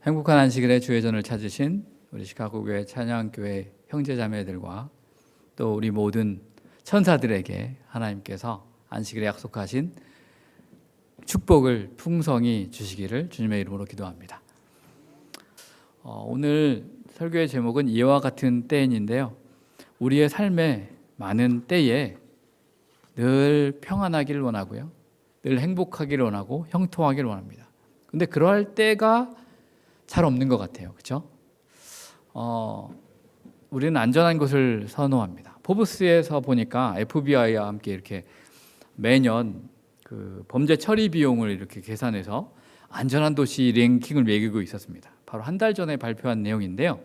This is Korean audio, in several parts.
행복한 안식일의 주의전을 찾으신 우리 시카고교회 찬양교회 형제자매들과 또 우리 모든 천사들에게 하나님께서 안식일에 약속하신 축복을 풍성히 주시기를 주님의 이름으로 기도합니다. 오늘 설교의 제목은 이와 같은 때인데요. 우리의 삶에 많은 때에 늘 평안하기를 원하고요, 늘 행복하기를 원하고 형통하기를 원합니다. 근데 그러할 때가 잘 없는 것 같아요. 그렇죠? 우리는 안전한 곳을 선호합니다. 포브스에서 보니까 FBI와 함께 이렇게 매년 그 범죄 처리 비용을 이렇게 계산해서 안전한 도시 랭킹을 매기고 있었습니다. 바로 한 달 전에 발표한 내용인데요.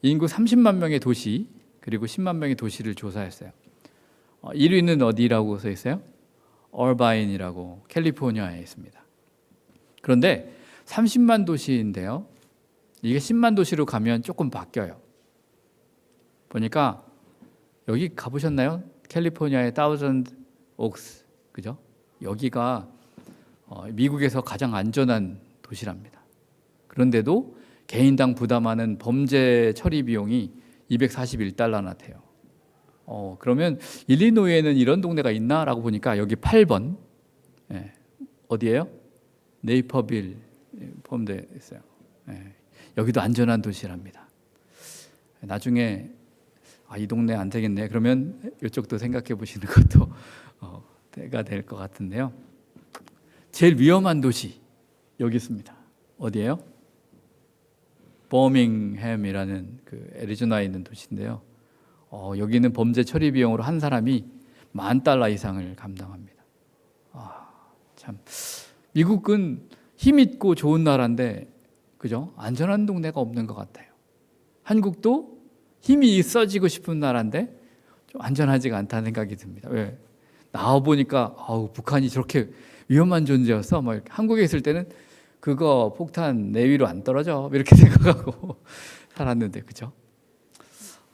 인구 30만 명의 도시 그리고 10만 명의 도시를 조사했어요. 1위는 어디라고 써 있어요? 얼바인이라고 캘리포니아에 있습니다. 그런데 30만 도시인데요, 이게 10만 도시로 가면 조금 바뀌어요. 보니까 여기 가보셨나요? 캘리포니아의 타우전드 옥스, 그죠? 여기가 미국에서 가장 안전한 도시랍니다. 그런데도 개인당 부담하는 범죄 처리 비용이 $241나 돼요. 그러면 일리노이에는 이런 동네가 있나라고 보니까 여기 8번, 어디예요? 네이퍼빌 포함되어 있어요. 여기도 안전한 도시랍니다. 나중에 이 동네 안 되겠네, 그러면 이쪽도 생각해 보시는 것도 때가 될 것 같은데요. 제일 위험한 도시 여기 있습니다. 어디예요? 버밍햄이라는 그 애리조나에 있는 도시인데요. 여기는 범죄 처리 비용으로 한 사람이 $10,000 이상을 감당합니다. 참, 미국은 힘 있고 좋은 나라인데, 그죠? 안전한 동네가 없는 것 같아요. 한국도 힘이 있어지고 싶은 나라인데 좀 안전하지가 않다는 생각이 듭니다. 왜? 나와 보니까 북한이 저렇게 위험한 존재였어. 한국에 있을 때는 그거 폭탄 내 위로 안 떨어져, 이렇게 생각하고 살았는데, 그죠?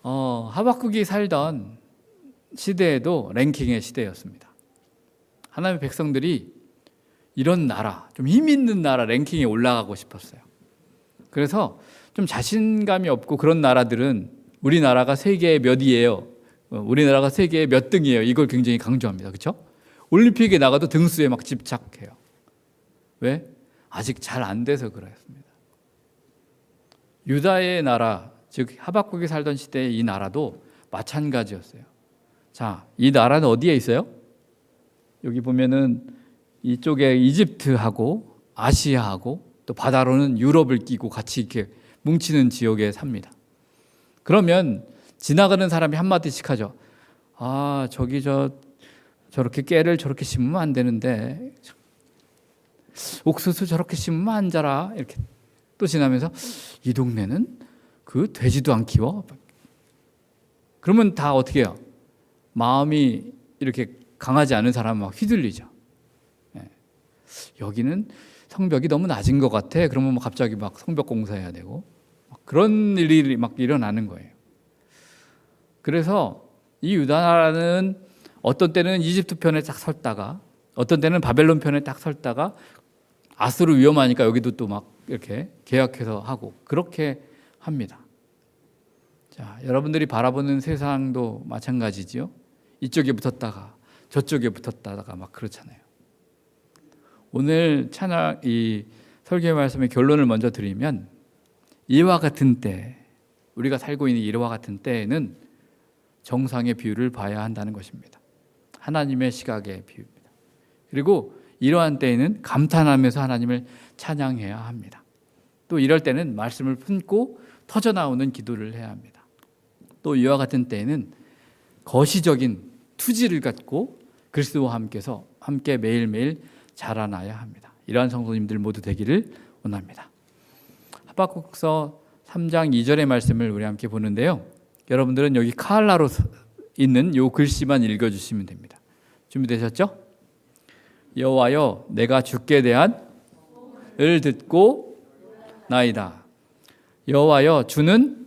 하박국이 살던 시대에도 랭킹의 시대였습니다. 하나님의 백성들이 이런 나라, 좀 힘 있는 나라 랭킹에 올라가고 싶었어요. 그래서 좀 자신감이 없고 그런 나라들은 우리나라가 세계에 몇이에요, 우리나라가 세계에 몇 등이에요, 이걸 굉장히 강조합니다. 그렇죠? 올림픽에 나가도 등수에 막 집착해요. 왜? 아직 잘 안 돼서 그렇습니다. 유다의 나라, 즉 하박국이 살던 시대의 이 나라도 마찬가지였어요. 자, 이 나라는 어디에 있어요? 여기 보면은 이쪽에 이집트하고 아시아하고 또 바다로는 유럽을 끼고 같이 이렇게 뭉치는 지역에 삽니다. 그러면 지나가는 사람이 한마디씩 하죠. 저기 저렇게 깨를 저렇게 심으면 안 되는데, 옥수수 저렇게 심으면 안 자라, 이렇게 또 지나면서 이 동네는 그 돼지도 안 키워. 그러면 다 어떻게 해요? 마음이 이렇게 강하지 않은 사람은 막 휘둘리죠. 여기는 성벽이 너무 낮은 것 같아. 그러면 갑자기 막 성벽 공사해야 되고, 그런 일이 막 일어나는 거예요. 그래서 이 유다나라는 어떤 때는 이집트 편에 딱 섰다가, 어떤 때는 바벨론 편에 딱 섰다가, 아수르 위험하니까 여기도 또 막 이렇게 계약해서 하고 그렇게 합니다. 자, 여러분들이 바라보는 세상도 마찬가지지요. 이쪽에 붙었다가 저쪽에 붙었다가 막 그렇잖아요. 오늘 찬양 이 설교의 말씀의 결론을 먼저 드리면, 이와 같은 때, 우리가 살고 있는 이와 같은 때에는 정상의 비유를 봐야 한다는 것입니다. 하나님의 시각의 비유입니다. 그리고 이러한 때에는 감탄하면서 하나님을 찬양해야 합니다. 또 이럴 때는 말씀을 품고 터져나오는 기도를 해야 합니다. 또 이와 같은 때에는 거시적인 투지를 갖고 그리스도와 함께 매일매일 자라나야 합니다. 이러한 성도님들 모두 되기를 원합니다. 하박국서 3장 2절의 말씀을 우리 함께 보는데요. 여러분들은 여기 카알라로 있는 이 글씨만 읽어주시면 됩니다. 준비되셨죠? 여호와여, 내가 주께 대한 을 듣고 나이다. 여호와여, 주는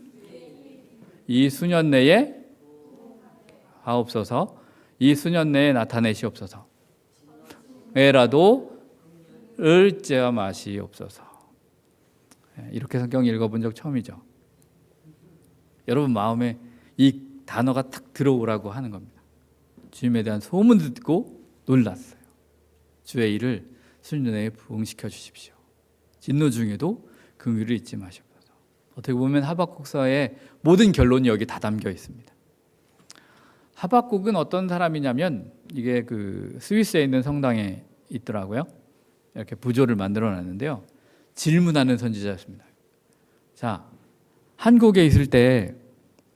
이 수년 내에 하옵소서. 이 수년 내에 나타내시옵소서. 에라도 을 제어 마시옵소서. 이렇게 성경 읽어본 적 처음이죠. 여러분 마음에 이 단어가 탁 들어오라고 하는 겁니다. 주님에 대한 소문 듣고 놀랐어요. 주의 일을 수년내에 부응시켜 주십시오. 진노 중에도 긍휼을 잊지 마시옵소서. 어떻게 보면 하박국서의 모든 결론이 여기 다 담겨 있습니다. 하박국은 어떤 사람이냐면 이게 그 스위스에 있는 성당에 있더라고요. 이렇게 부조를 만들어 놨는데요. 질문하는 선지자였습니다. 자, 한국에 있을 때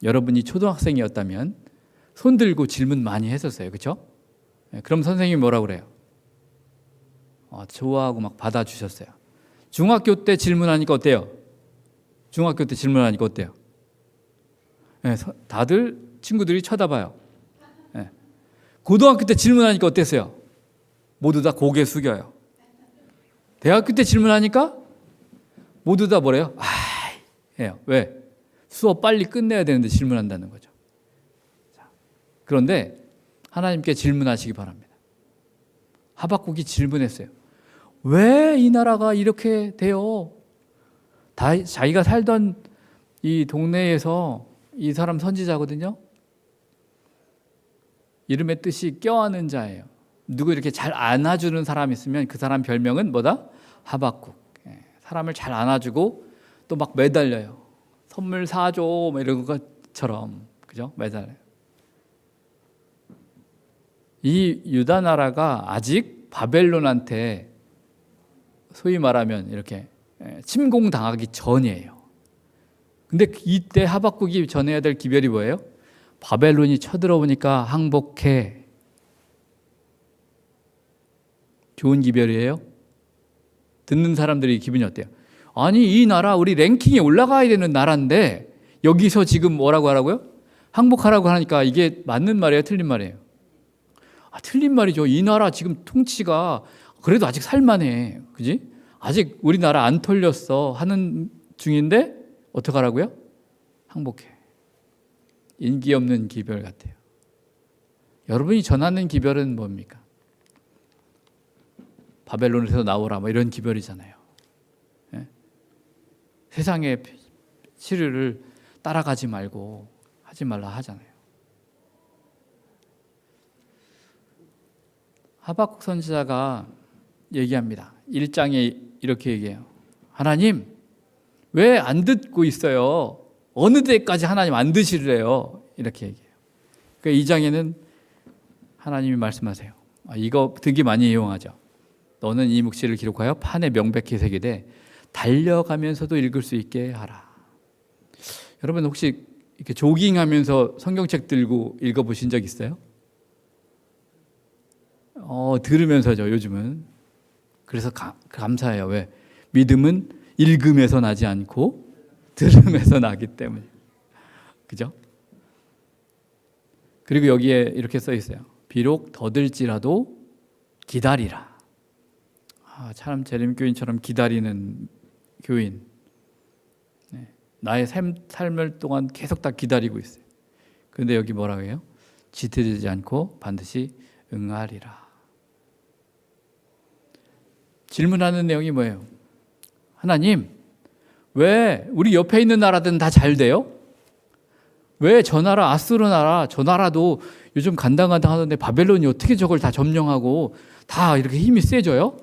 여러분이 초등학생이었다면 손 들고 질문 많이 했었어요. 그렇죠? 그럼 선생님이 뭐라고 그래요? 좋아하고 막 받아주셨어요. 중학교 때 질문하니까 어때요? 중학교 때 질문하니까 어때요? 다들 친구들이 쳐다봐요. 고등학교 때 질문하니까 어땠어요? 모두 다 고개 숙여요. 대학교 때 질문하니까 모두 다 뭐래요? 해요. 왜? 수업 빨리 끝내야 되는데 질문한다는 거죠. 그런데 하나님께 질문하시기 바랍니다. 하박국이 질문했어요. 왜 이 나라가 이렇게 돼요? 자기가 살던 이 동네에서 이 사람 선지자거든요. 이름의 뜻이 껴안은 자예요. 누구 이렇게 잘 안아주는 사람 있으면 그 사람 별명은 뭐다? 하박국. 사람을 잘 안아주고 또 막 매달려요. 선물 사줘 뭐 이런 것처럼, 그죠? 매달려요. 이 유다 나라가 아직 바벨론한테 소위 말하면 이렇게 침공당하기 전이에요. 근데 이때 하박국이 전해야 될 기별이 뭐예요? 바벨론이 쳐들어오니까 항복해. 좋은 기별이에요? 듣는 사람들이 기분이 어때요? 아니, 이 나라 우리 랭킹에 올라가야 되는 나라인데 여기서 지금 뭐라고 하라고요? 항복하라고 하니까 이게 맞는 말이에요? 틀린 말이에요? 틀린 말이죠. 이 나라 지금 통치가 그래도 아직 살만해. 그지? 아직 우리나라 안 털렸어 하는 중인데 어떻게 하라고요? 항복해. 인기 없는 기별 같아요. 여러분이 전하는 기별은 뭡니까? 바벨론에서 나오라 뭐 이런 기별이잖아요. 세상의 치르를 따라가지 말고 하지 말라 하잖아요. 하박국 선지자가 얘기합니다. 1장에 이렇게 얘기해요. 하나님, 왜 안 듣고 있어요? 어느 때까지 하나님 안 드시래요? 이렇게 얘기해요. 그러니까 2장에는 하나님이 말씀하세요. 이거 되게 많이 이용하죠. 너는 이 묵시를 기록하여 판에 명백히 새기되 달려가면서도 읽을 수 있게 하라. 여러분 혹시 이렇게 조깅하면서 성경책 들고 읽어보신 적 있어요? 들으면서죠, 요즘은. 그래서 감사해요. 왜? 믿음은 읽음에서 나지 않고 들음에서 나기 때문에. 그죠? 그리고 여기에 이렇게 써 있어요. 비록 더딜지라도 기다리라. 참 재림교인처럼 기다리는 교인. 나의 삶을 동안 계속 다 기다리고 있어요. 그런데 여기 뭐라고 해요? 지체되지 않고 반드시 응하리라. 질문하는 내용이 뭐예요? 하나님, 왜 우리 옆에 있는 나라들은 다 잘 돼요? 왜 저 나라, 아수르 나라, 저 나라도 요즘 간당간당 하던데 바벨론이 어떻게 저걸 다 점령하고 다 이렇게 힘이 세져요?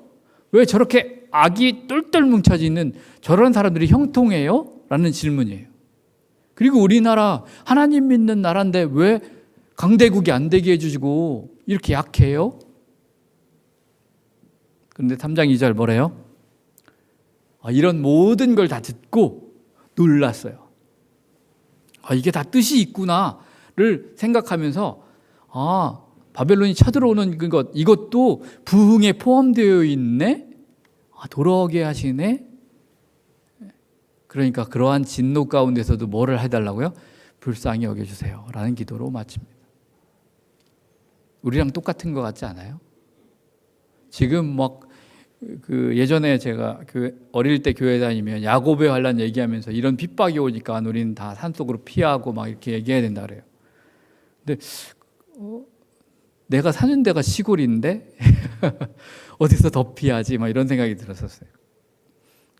왜 저렇게 악이 똘똘 뭉쳐져 있는 저런 사람들이 형통해요? 라는 질문이에요. 그리고 우리나라 하나님 믿는 나라인데 왜 강대국이 안 되게 해주시고 이렇게 약해요? 그런데 3장 2절 뭐래요? 이런 모든 걸 다 듣고 놀랐어요. 이게 다 뜻이 있구나를 생각하면서 바벨론이 쳐들어오는 것 이것도 부흥에 포함되어 있네? 돌아오게 하시네? 그러니까 그러한 진노 가운데서도 뭐를 해달라고요? 불쌍히 여겨주세요 라는 기도로 마칩니다. 우리랑 똑같은 것 같지 않아요? 지금 예전에 제가 어릴 때 교회 다니면 야곱의 환란 얘기하면서 이런 핍박이 오니까 우리는 다 산속으로 피하고 막 이렇게 얘기해야 된다 그래요. 근데 내가 사는 데가 시골인데 어디서 더 피하지? 막 이런 생각이 들었었어요.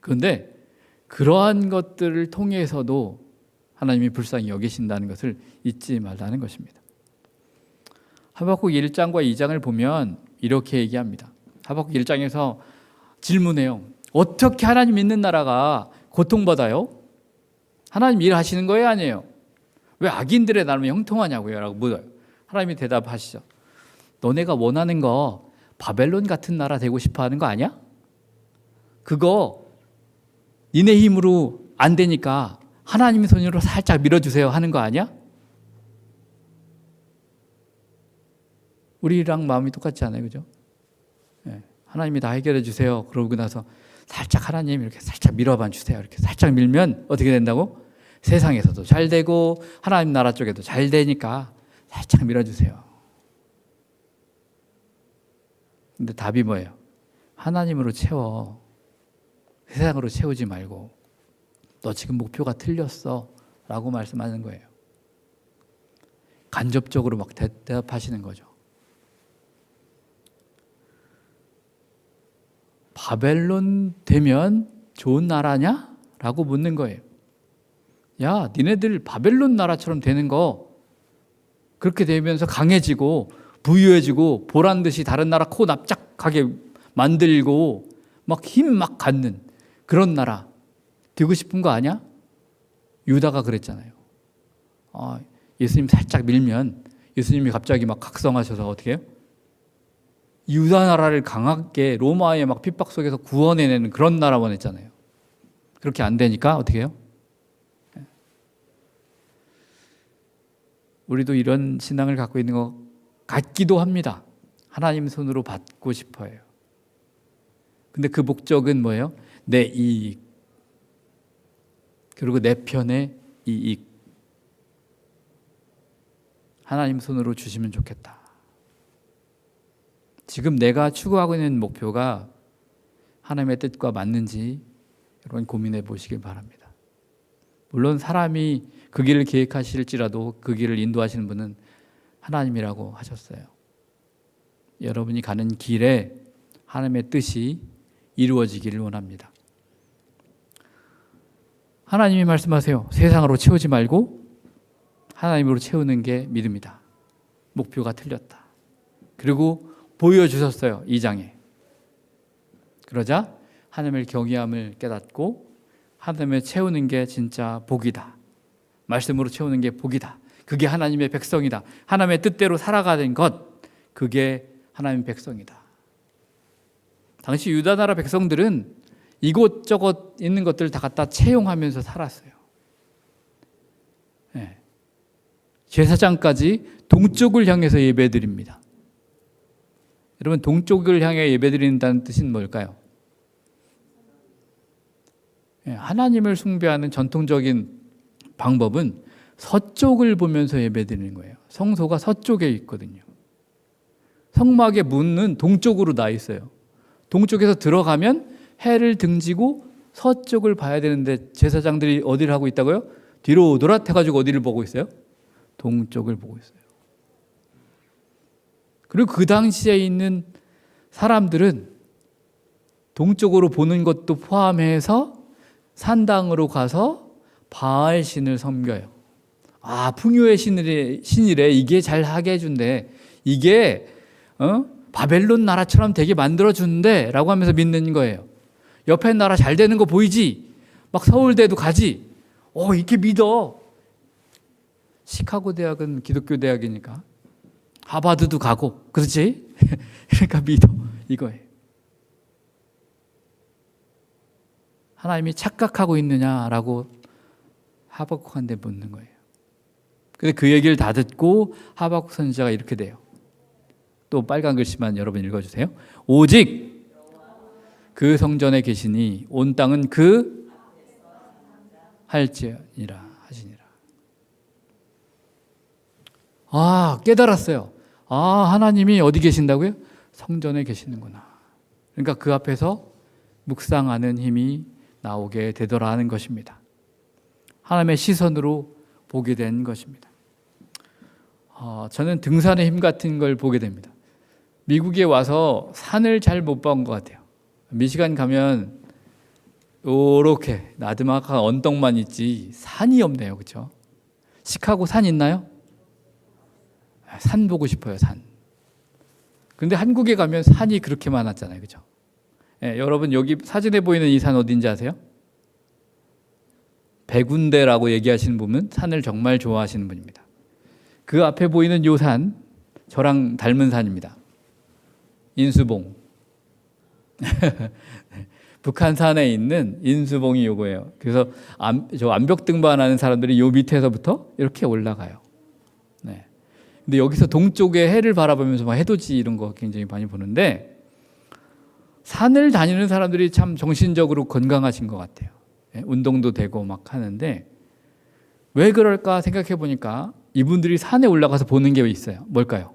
그런데 그러한 것들을 통해서도 하나님이 불쌍히 여기신다는 것을 잊지 말라는 것입니다. 하박국 1장과 2장을 보면 이렇게 얘기합니다. 하박국 1장에서 질문해요. 어떻게 하나님 믿는 나라가 고통받아요? 하나님 일하시는 거예요, 아니에요? 왜 악인들의 나라면 형통하냐고요? 라고 물어요. 하나님이 대답하시죠. 너네가 원하는 거 바벨론 같은 나라 되고 싶어 하는 거 아니야? 그거 니네 힘으로 안 되니까 하나님의 손으로 살짝 밀어주세요 하는 거 아니야? 우리랑 마음이 똑같지 않아요, 그죠? 네. 하나님이 다 해결해 주세요. 그러고 나서 살짝 하나님 이렇게 살짝 밀어봐 주세요. 이렇게 살짝 밀면 어떻게 된다고? 세상에서도 잘 되고 하나님 나라 쪽에도 잘 되니까 살짝 밀어주세요. 근데 답이 뭐예요? 하나님으로 채워. 세상으로 채우지 말고. 너 지금 목표가 틀렸어 라고 말씀하는 거예요. 간접적으로 막 대답하시는 거죠. 바벨론 되면 좋은 나라냐? 라고 묻는 거예요. 야, 니네들 바벨론 나라처럼 되는 거 그렇게 되면서 강해지고 부유해지고 보란듯이 다른 나라 코 납작하게 만들고 막 힘 막 갖는 그런 나라 되고 싶은 거 아니야? 유다가 그랬잖아요. 예수님 살짝 밀면 예수님이 갑자기 막 각성하셔서 어떻게 해요? 유다 나라를 강하게 로마의 막 핍박 속에서 구원해내는 그런 나라 원했잖아요. 그렇게 안 되니까 어떻게 해요? 우리도 이런 신앙을 갖고 있는 것 같기도 합니다. 하나님 손으로 받고 싶어요. 근데 그 목적은 뭐예요? 내 이익. 그리고 내 편의 이익. 하나님 손으로 주시면 좋겠다. 지금 내가 추구하고 있는 목표가 하나님의 뜻과 맞는지 여러분 고민해 보시길 바랍니다. 물론 사람이 그 길을 계획하실지라도 그 길을 인도하시는 분은 하나님이라고 하셨어요. 여러분이 가는 길에 하나님의 뜻이 이루어지기를 원합니다. 하나님이 말씀하세요. 세상으로 채우지 말고 하나님으로 채우는 게 믿음이다. 목표가 틀렸다. 그리고 보여주셨어요. 2장에. 그러자 하나님을 경외함을 깨닫고 하나님을 채우는 게 진짜 복이다. 말씀으로 채우는 게 복이다. 그게 하나님의 백성이다. 하나님의 뜻대로 살아가는 것, 그게 하나님의 백성이다. 당시 유다 나라 백성들은 이곳저곳 있는 것들을 다 갖다 채용하면서 살았어요. 네. 제사장까지 동쪽을 향해서 예배드립니다. 여러분, 동쪽을 향해 예배드린다는 뜻은 뭘까요? 하나님을 숭배하는 전통적인 방법은 서쪽을 보면서 예배드리는 거예요. 성소가 서쪽에 있거든요. 성막의 문은 동쪽으로 나 있어요. 동쪽에서 들어가면 해를 등지고 서쪽을 봐야 되는데 제사장들이 어디를 하고 있다고요? 뒤로 돌아태가지고 어디를 보고 있어요? 동쪽을 보고 있어요. 그리고 그 당시에 있는 사람들은 동쪽으로 보는 것도 포함해서 산당으로 가서 바알 신을 섬겨요. 풍요의 신이래. 이게 잘 하게 해준대. 이게 바벨론 나라처럼 되게 만들어준대 라고 하면서 믿는 거예요. 옆에 나라 잘 되는 거 보이지? 막 서울대도 가지? 이렇게 믿어. 시카고 대학은 기독교 대학이니까 하버드도 가고, 그렇지? 그러니까 믿어, 이거예요. 하나님이 착각하고 있느냐라고 하박국한테 묻는 거예요. 근데 그 얘기를 다 듣고 하박국 선지자가 이렇게 돼요. 또 빨간 글씨만 여러분 읽어주세요. 오직 그 성전에 계시니 온 땅은 그 할지니라 하시니라. 깨달았어요. 하나님이 어디 계신다고요? 성전에 계시는구나. 그러니까 그 앞에서 묵상하는 힘이 나오게 되더라 하는 것입니다. 하나님의 시선으로 보게 된 것입니다. 저는 등산의 힘 같은 걸 보게 됩니다. 미국에 와서 산을 잘 못 본 것 같아요. 미시간 가면 요렇게 나드막한 언덕만 있지 산이 없네요. 그렇죠? 시카고 산 있나요? 산 보고 싶어요. 산. 근데 한국에 가면 산이 그렇게 많았잖아요. 그렇죠? 예, 여러분 여기 사진에 보이는 이 산 어딘지 아세요? 백운대라고 얘기하시는 분은 산을 정말 좋아하시는 분입니다. 그 앞에 보이는 요 산, 저랑 닮은 산입니다. 인수봉. 북한산에 있는 인수봉이 요거예요. 그래서 저 암벽 등반하는 사람들이 요 밑에서부터 이렇게 올라가요. 네. 근데 여기서 동쪽에 해를 바라보면서 막 해돋이 이런 거 굉장히 많이 보는데 산을 다니는 사람들이 참 정신적으로 건강하신 것 같아요. 네. 운동도 되고 막 하는데 왜 그럴까 생각해 보니까 이분들이 산에 올라가서 보는 게 있어요. 뭘까요?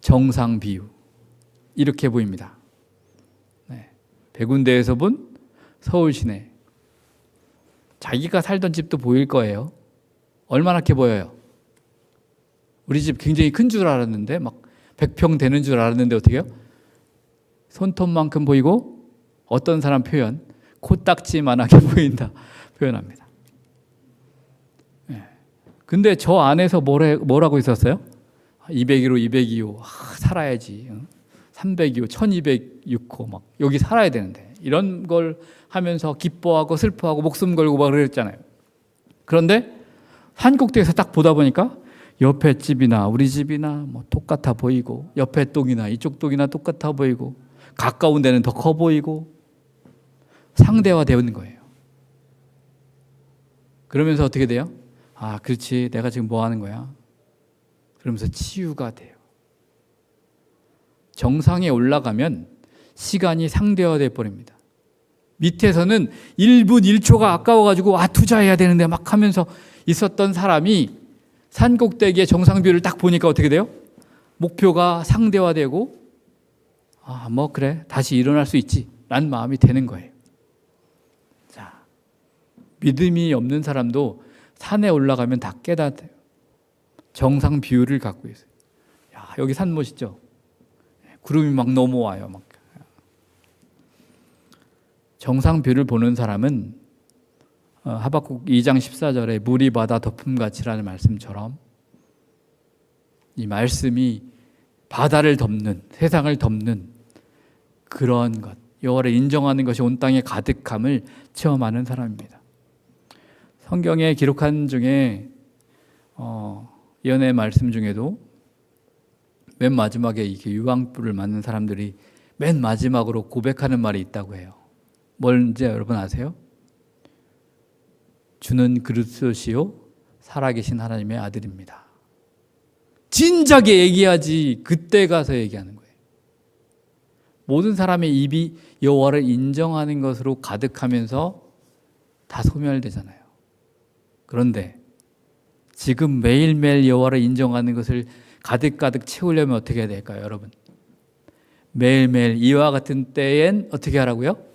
정상 비유. 이렇게 보입니다. 백운대에서 본 서울 시내. 자기가 살던 집도 보일 거예요. 얼마나 크게 보여요? 우리 집 굉장히 큰 줄 알았는데 막 100평 되는 줄 알았는데 어떻게 해요? 손톱만큼 보이고 어떤 사람 표현 코딱지만하게 보인다 표현합니다. 근데 저 안에서 뭐라고 있었어요? 201호, 202호 살아야지. 302호, 1206호 막 여기 살아야 되는데 이런 걸 하면서 기뻐하고 슬퍼하고 목숨 걸고 막 그랬잖아요. 그런데 산 꼭대기에서 딱 보다 보니까 옆에 집이나 우리 집이나 뭐 똑같아 보이고 옆에 동이나 이쪽 동이나 똑같아 보이고 가까운 데는 더 커 보이고 상대화되는 거예요. 그러면서 어떻게 돼요? 아, 그렇지. 내가 지금 뭐 하는 거야? 그러면서 치유가 돼요. 정상에 올라가면 시간이 상대화돼 버립니다. 밑에서는 1분 1초가 아까워가지고 투자해야 되는데 막 하면서 있었던 사람이 산 꼭대기에 정상뷰를 딱 보니까 어떻게 돼요? 목표가 상대화되고 뭐 그래 다시 일어날 수 있지 라는 마음이 되는 거예요. 자, 믿음이 없는 사람도 산에 올라가면 다 깨닫아요. 정상 뷰를 갖고 있어요. 야, 여기 산 멋있죠? 구름이 막 넘어와요. 막. 정상 뷰를 보는 사람은 하박국 2장 14절에 물이 바다 덮음같이라는 말씀처럼 이 말씀이 바다를 덮는 세상을 덮는 그런 것 여호와를 인정하는 것이 온 땅에 가득함을 체험하는 사람입니다. 성경에 기록한 중에 예언의 말씀 중에도 맨 마지막에 이렇게 유황불을 맞는 사람들이 맨 마지막으로 고백하는 말이 있다고 해요. 뭔지 여러분 아세요? 주는 그리스도시요 살아계신 하나님의 아들입니다. 진작에 얘기하지 그때 가서 얘기하는 거예요. 모든 사람의 입이 여호와를 인정하는 것으로 가득하면서 다 소멸되잖아요. 그런데 지금 매일매일 여호와를 인정하는 것을 가득가득 채우려면 어떻게 해야 될까요, 여러분? 매일매일 이와 같은 때엔 어떻게 하라고요?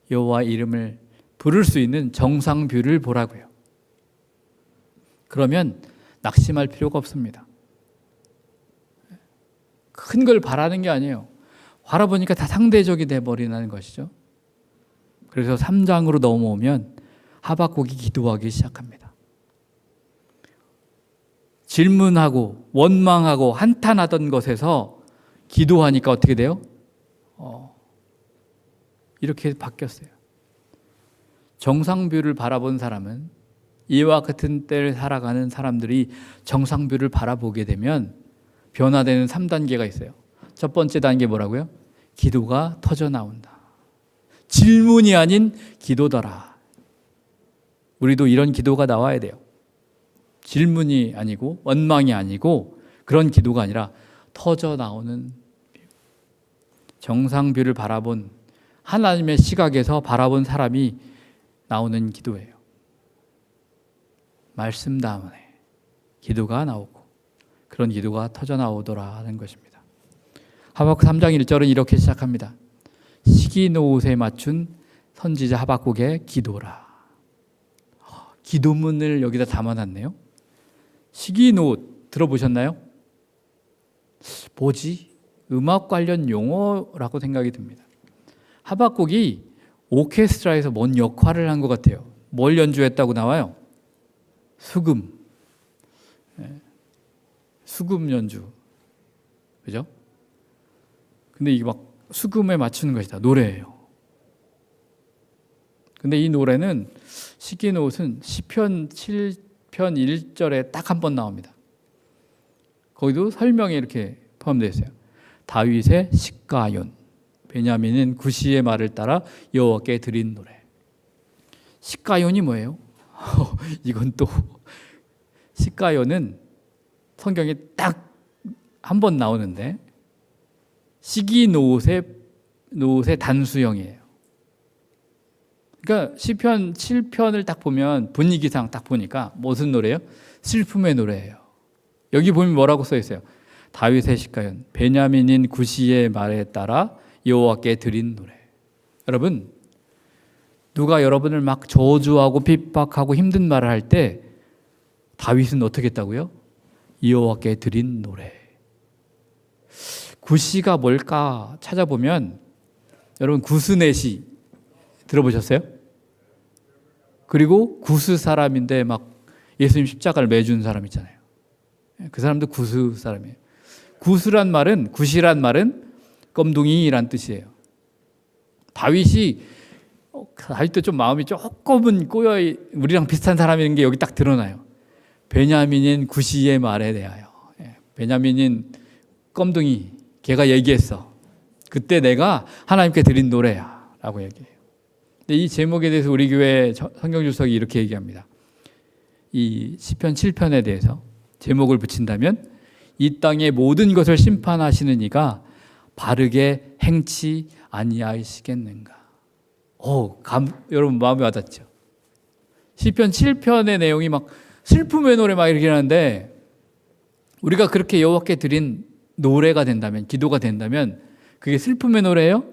여호와 이름을 부를 수 있는 정상뷰를 보라고요. 그러면 낙심할 필요가 없습니다. 큰 걸 바라는 게 아니에요. 바라보니까 다 상대적이 돼버리는 것이죠. 그래서 3장으로 넘어오면 하박국이 기도하기 시작합니다. 질문하고 원망하고 한탄하던 것에서 기도하니까 어떻게 돼요? 이렇게 바뀌었어요. 정상뷰를 바라본 사람은 이와 같은 때를 살아가는 사람들이 정상뷰를 바라보게 되면 변화되는 3단계가 있어요. 첫 번째 단계 뭐라고요? 기도가 터져 나온다. 질문이 아닌 기도더라. 우리도 이런 기도가 나와야 돼요. 질문이 아니고 원망이 아니고 그런 기도가 아니라 터져 나오는 정상뷰를 바라본 하나님의 시각에서 바라본 사람이 나오는 기도예요. 말씀 다음에 기도가 나오고 그런 기도가 터져 나오더라 하는 것입니다. 하박국 3장 1절은 이렇게 시작합니다. 시기 노릇에 맞춘 선지자 하박국의 기도라. 기도문을 여기다 담아놨네요. 시기 노릇 들어보셨나요? 뭐지? 음악 관련 용어라고 생각이 듭니다. 하박국이 오케스트라에서 뭔 역할을 한 것 같아요. 뭘 연주했다고 나와요? 수금. 수금 연주. 그죠? 근데 이게 막 수금에 맞추는 것이다. 노래예요. 근데 이 노래는 시기노옷은 시편 7편 1절에 딱 한 번 나옵니다. 거기도 설명이 이렇게 포함되어 있어요. 다윗의 시가연, 베냐민은 구시의 말을 따라 여호와께 드린 노래. 시가연이 뭐예요? 이건 또 시가연은 성경에 딱 한 번 나오는데 시기노옷의 단수형이에요. 그러니까 시편 7편을 딱 보면 분위기상 딱 보니까 무슨 노래예요? 슬픔의 노래예요. 여기 보면 뭐라고 써 있어요? 다윗의 시가연, 베냐민인 구시의 말에 따라 여호와께 드린 노래. 여러분, 누가 여러분을 막 저주하고 핍박하고 힘든 말을 할 때 다윗은 어떻게 했다고요? 여호와께 드린 노래. 구시가 뭘까 찾아보면 여러분 구스넷이 들어보셨어요? 그리고 구스 사람인데 막 예수님 십자가를 매준 사람 있잖아요. 그 사람도 구스 사람이에요. 구시란 말은 껌둥이란 뜻이에요. 다윗도 좀 마음이 조금은 꼬여, 우리랑 비슷한 사람인 게 여기 딱 드러나요. 베냐민인 구시의 말에 대하여. 베냐민인 껌둥이, 걔가 얘기했어. 그때 내가 하나님께 드린 노래야 라고 얘기해요. 근데 이 제목에 대해서 우리 교회 성경주석이 이렇게 얘기합니다. 이 시편 7편에 대해서 제목을 붙인다면 이 땅의 모든 것을 심판하시는 이가 바르게 행치 아니하시겠는가. 여러분 마음에 와닿죠? 시편 7편의 내용이 막 슬픔의 노래 막 이렇게 하는데 우리가 그렇게 여호와께 드린 노래가 된다면, 기도가 된다면 그게 슬픔의 노래예요?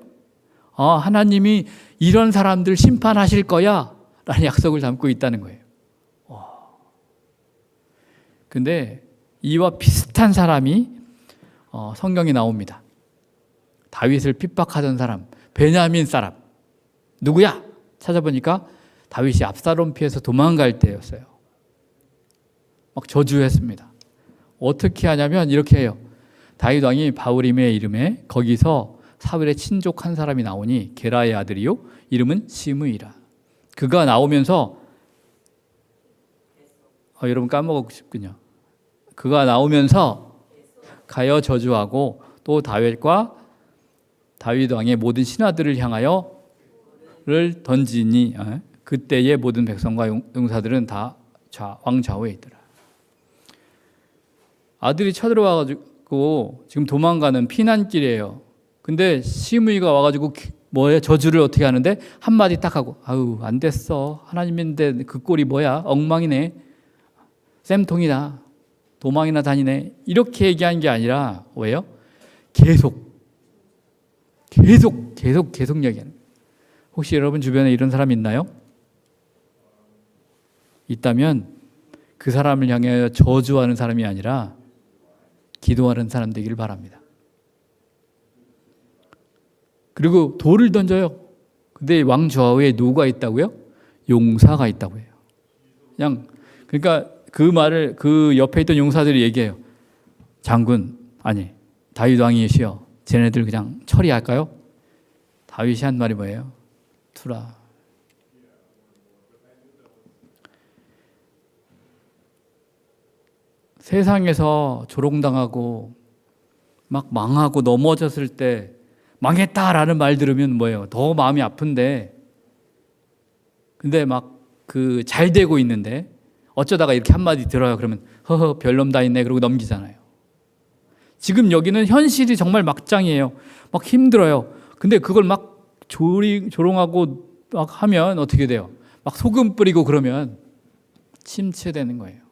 하나님이 이런 사람들 심판하실 거야 라는 약속을 담고 있다는 거예요. 근데 이와 비슷한 사람이 성경에 나옵니다. 다윗을 핍박하던 사람, 베냐민 사람. 누구야? 찾아보니까 다윗이 압살롬 피해서 도망갈 때였어요. 막 저주했습니다. 어떻게 하냐면 이렇게 해요. 다윗 왕이 바울임의 이름에 거기서 사울의 친족 한 사람이 나오니 게라의 아들이요 이름은 시므이라. 그가 나오면서 여러분 까먹고 싶군요. 그가 나오면서 가여 저주하고 또 다윗과 다윗 왕의 모든 신하들을 향하여를 던지니 그때의 모든 백성과 용사들은 다 왕 좌우에 있더라. 아들이 쳐들어와가지고 지금 도망가는 피난길이에요. 근데 시므이가 와가지고 저주를 어떻게 하는데 한마디 딱 하고 안 됐어. 하나님인데 그 꼴이 뭐야? 엉망이네. 쌤통이다. 도망이나 다니네. 이렇게 얘기한 게 아니라 왜요? 계속 얘기하는. 혹시 여러분 주변에 이런 사람 있나요? 있다면 그 사람을 향해 저주하는 사람이 아니라 기도하는 사람 되기를 바랍니다. 그리고 돌을 던져요. 근데 왕 좌우에 누가 있다고요? 용사가 있다고 해요. 그러니까 그 말을 그 옆에 있던 용사들이 얘기해요. 장군, 다윗 왕이시여, 쟤네들 그냥 처리할까요? 다윗이 한 말이 뭐예요? 투라. 세상에서 조롱당하고 막 망하고 넘어졌을 때 망했다라는 말 들으면 뭐예요? 더 마음이 아픈데, 근데 막 잘 되고 있는데 어쩌다가 이렇게 한마디 들어요. 그러면 허허 별놈 다 있네 그러고 넘기잖아요. 지금 여기는 현실이 정말 막장이에요. 막 힘들어요. 근데 그걸 막 조롱하고 막 하면 어떻게 돼요? 막 소금 뿌리고 그러면 침체되는 거예요.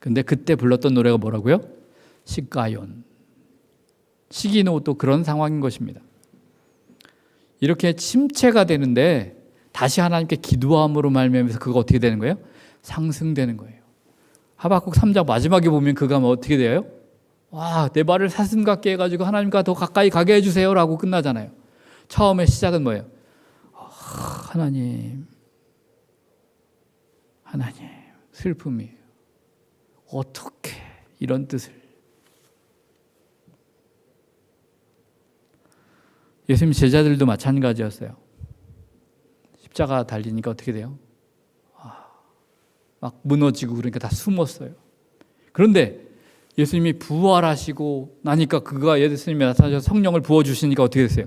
근데 그때 불렀던 노래가 뭐라고요? 시가연. 시기노도 그런 상황인 것입니다. 이렇게 침체가 되는데 다시 하나님께 기도함으로 말미암아서 그거 어떻게 되는 거예요? 상승되는 거예요. 하박국 3장 마지막에 보면 그가 어떻게 돼요? 내 발을 사슴 같게 해가지고 하나님과 더 가까이 가게 해주세요 라고 끝나잖아요. 처음에 시작은 뭐예요? 하나님, 슬픔이에요. 어떻게 이런 뜻을? 예수님 제자들도 마찬가지였어요. 십자가 달리니까 어떻게 돼요? 막 무너지고 그러니까 다 숨었어요. 그런데 예수님이 부활하시고 나니까 그가 예수님이 나타나셔서 성령을 부어주시니까 어떻게 됐어요?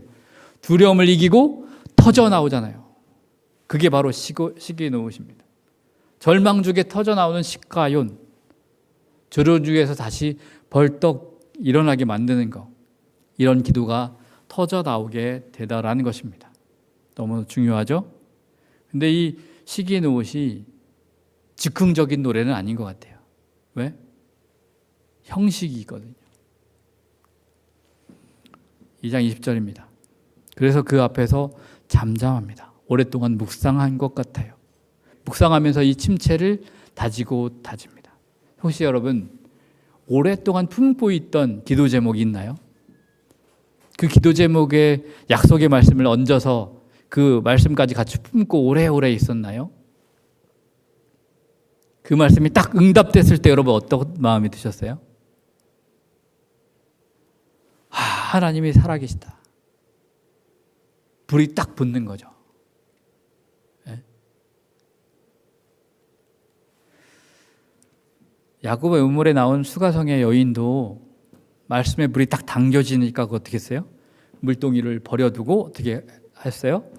두려움을 이기고 터져 나오잖아요. 그게 바로 시기노우십니다. 절망 중에 터져 나오는 시가연, 저런 중에서 다시 벌떡 일어나게 만드는 것, 이런 기도가 터져 나오게 되다라는 것입니다. 너무 중요하죠? 근데 이 시기노웃이 즉흥적인 노래는 아닌 것 같아요. 왜? 형식이거든요. 2장 20절입니다. 그래서 그 앞에서 잠잠합니다. 오랫동안 묵상한 것 같아요. 묵상하면서 이 침체를 다지고 다집니다. 혹시 여러분 오랫동안 품고 있던 기도 제목이 있나요? 그 기도 제목에 약속의 말씀을 얹어서 그 말씀까지 같이 품고 오래오래 있었나요? 그 말씀이 딱 응답됐을 때 여러분 어떤 마음이 드셨어요? 하나님이 살아계시다. 불이 딱 붙는 거죠. 네? 야곱의 우물에 나온 수가성의 여인도 말씀에 불이 딱 당겨지니까 어떻게 했어요? 물동이를 버려두고 어떻게 했어요?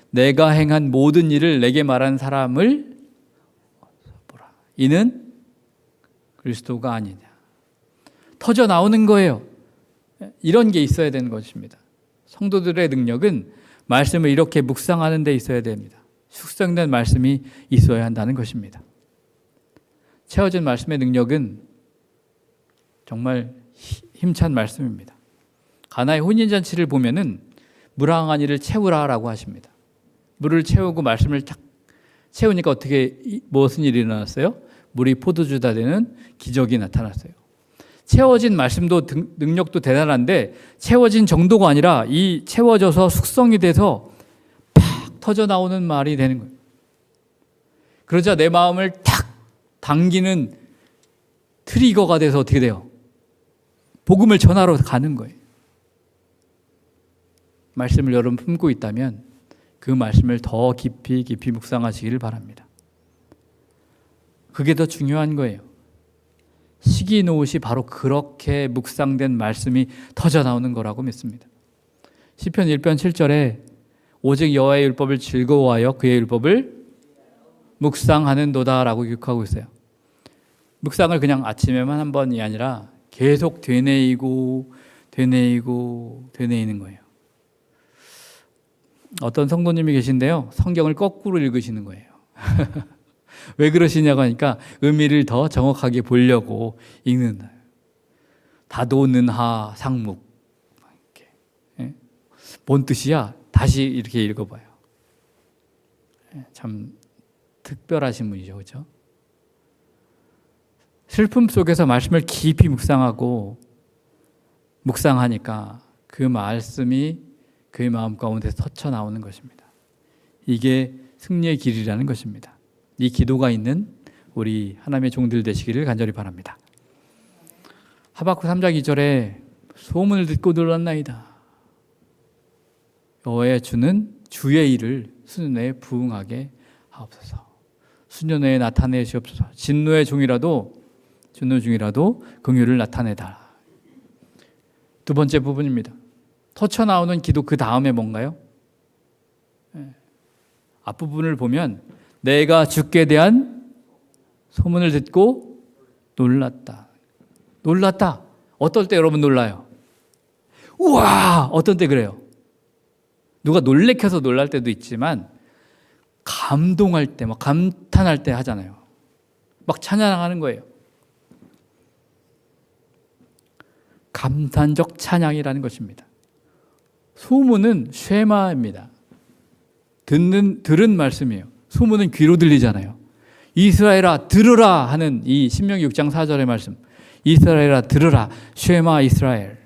내가 행한 모든 일을 내게 말한 사람을 보라. 이는 그리스도가 아니냐. 터져 나오는 거예요. 이런 게 있어야 되는 것입니다. 성도들의 능력은 말씀을 이렇게 묵상하는 데 있어야 됩니다. 숙성된 말씀이 있어야 한다는 것입니다. 채워진 말씀의 능력은 정말 힘찬 말씀입니다. 가나의 혼인잔치를 보면은 무랑한 이를 채우라라고 하십니다. 물을 채우고 말씀을 딱 채우니까 어떻게 무슨 일이 일어났어요? 물이 포도주가 되는 기적이 나타났어요. 채워진 말씀도 능력도 대단한데 채워진 정도가 아니라 이 채워져서 숙성이 돼서 팍 터져 나오는 말이 되는 거예요. 그러자 내 마음을 탁 당기는 트리거가 돼서 어떻게 돼요? 복음을 전하러 가는 거예요. 말씀을 여러분 품고 있다면 그 말씀을 더 깊이 묵상하시기를 바랍니다. 그게 더 중요한 거예요. 시기노웃이 바로 그렇게 묵상된 말씀이 터져 나오는 거라고 믿습니다. 시편 1편 7절에 오직 여호와의 율법을 즐거워하여 그의 율법을 묵상하는도다라고 기록하고 있어요. 묵상을 그냥 아침에만 한 번이 아니라 계속 되뇌이고 되뇌이는 거예요. 어떤 성도님이 계신데요, 성경을 거꾸로 읽으시는 거예요. 왜 그러시냐고 하니까 의미를 더 정확하게 보려고 읽는 거예요. 다도는하 상묵. 이렇게. 뭔 뜻이야? 다시 이렇게 읽어봐요. 참 특별하신 분이죠, 그렇죠? 슬픔 속에서 말씀을 깊이 묵상하니까 그 말씀이 그의 마음 가운데 터쳐 나오는 것입니다. 이게 승리의 길이라는 것입니다. 이 기도가 있는 우리 하나님의 종들 되시기를 간절히 바랍니다. 하박국 3장 2절에 소문을 듣고 놀랐나이다. 여호와의 주는 주의 일을 수년에 부응하게 하옵소서. 수년에 나타내시옵소서. 진노의 중이라도 긍휼을 나타내다. 두 번째 부분입니다. 터쳐 나오는 기도 그 다음에 뭔가요? 앞부분을 보면 내가 주께 대한 소문을 듣고 놀랐다. 어떨 때 여러분 놀라요? 우와! 어떤 때 그래요? 누가 놀래켜서 놀랄 때도 있지만 감동할 때, 막 감탄할 때 하잖아요. 막 찬양하는 거예요. 감탄적 찬양이라는 것입니다. 소문은 쉐마입니다. 들은 말씀이에요. 소문은 귀로 들리잖아요. 이스라엘아 들으라 하는 이 신명기 6장 4절의 말씀. 이스라엘아 들으라. 쉐마 이스라엘.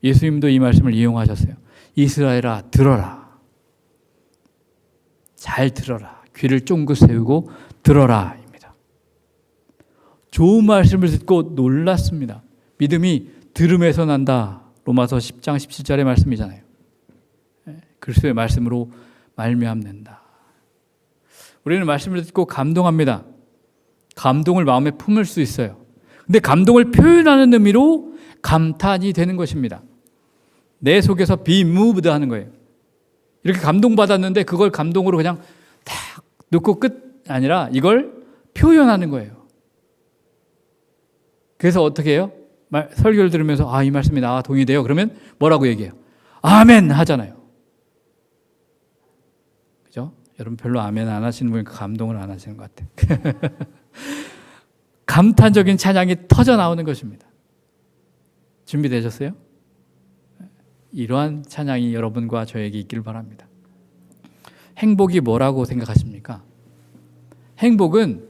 예수님도 이 말씀을 이용하셨어요. 이스라엘아 들어라. 잘 들어라. 귀를 쫑긋 세우고 들어라 입니다. 좋은 말씀을 듣고 놀랐습니다. 믿음이 들음에서 난다. 로마서 10장 17절의 말씀이잖아요. 그리스도의 말씀으로 말미암는다. 우리는 말씀을 듣고 감동합니다. 감동을 마음에 품을 수 있어요. 근데 감동을 표현하는 의미로 감탄이 되는 것입니다. 내 속에서 be moved 하는 거예요. 이렇게 감동받았는데 그걸 감동으로 그냥 딱 놓고 끝 아니라 이걸 표현하는 거예요. 그래서 어떻게 해요? 설교를 들으면서 이 말씀이 나와 동의돼요. 그러면 뭐라고 얘기해요? 아멘 하잖아요. 그죠? 여러분 별로 아멘 안 하시는 분이니까 감동을 안 하시는 것 같아요. 감탄적인 찬양이 터져 나오는 것입니다. 준비되셨어요? 이러한 찬양이 여러분과 저에게 있길 바랍니다. 행복이 뭐라고 생각하십니까? 행복은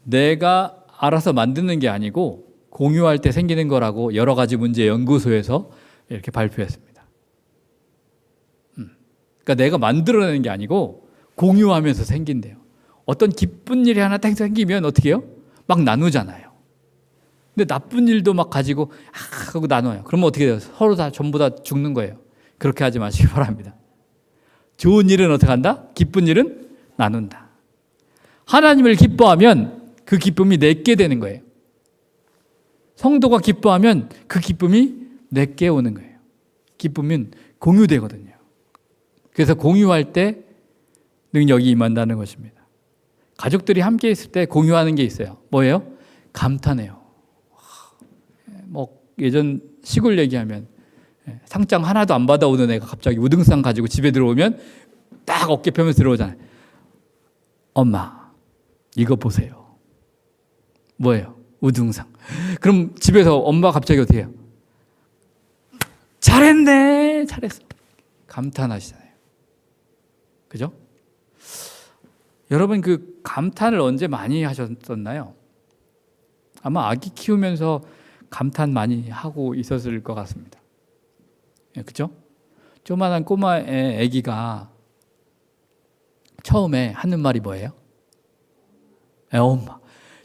내가 알아서 만드는 게 아니고 공유할 때 생기는 거라고 여러 가지 문제 연구소에서 이렇게 발표했습니다. 그러니까 내가 만들어내는 게 아니고 공유하면서 생긴대요. 어떤 기쁜 일이 하나 딱 생기면 어떻게 해요? 막 나누잖아요. 근데 나쁜 일도 막 가지고 하고 나눠요. 그러면 어떻게 돼요? 서로 다 전부 다 죽는 거예요. 그렇게 하지 마시기 바랍니다. 좋은 일은 어떻게 한다? 기쁜 일은 나눈다. 하나님을 기뻐하면 그 기쁨이 내게 되는 거예요. 성도가 기뻐하면 그 기쁨이 내게 오는 거예요. 기쁨은 공유되거든요. 그래서 공유할 때 능력이 임한다는 것입니다. 가족들이 함께 있을 때 공유하는 게 있어요. 뭐예요? 감탄해요. 뭐 예전 시골 얘기하면 상장 하나도 안 받아오는 애가 갑자기 우등상 가지고 집에 들어오면 딱 어깨 펴면서 들어오잖아요. 엄마, 이거 보세요. 뭐예요? 우등상. 그럼 집에서 엄마가 갑자기 어떻게 해요? 잘했네, 잘했어. 감탄하시잖아요. 그죠? 여러분 그 감탄을 언제 많이 하셨었나요? 아마 아기 키우면서 감탄 많이 하고 있었을 것 같습니다. 그죠? 조그만한 꼬마의 아기가 처음에 하는 말이 뭐예요? 엄마.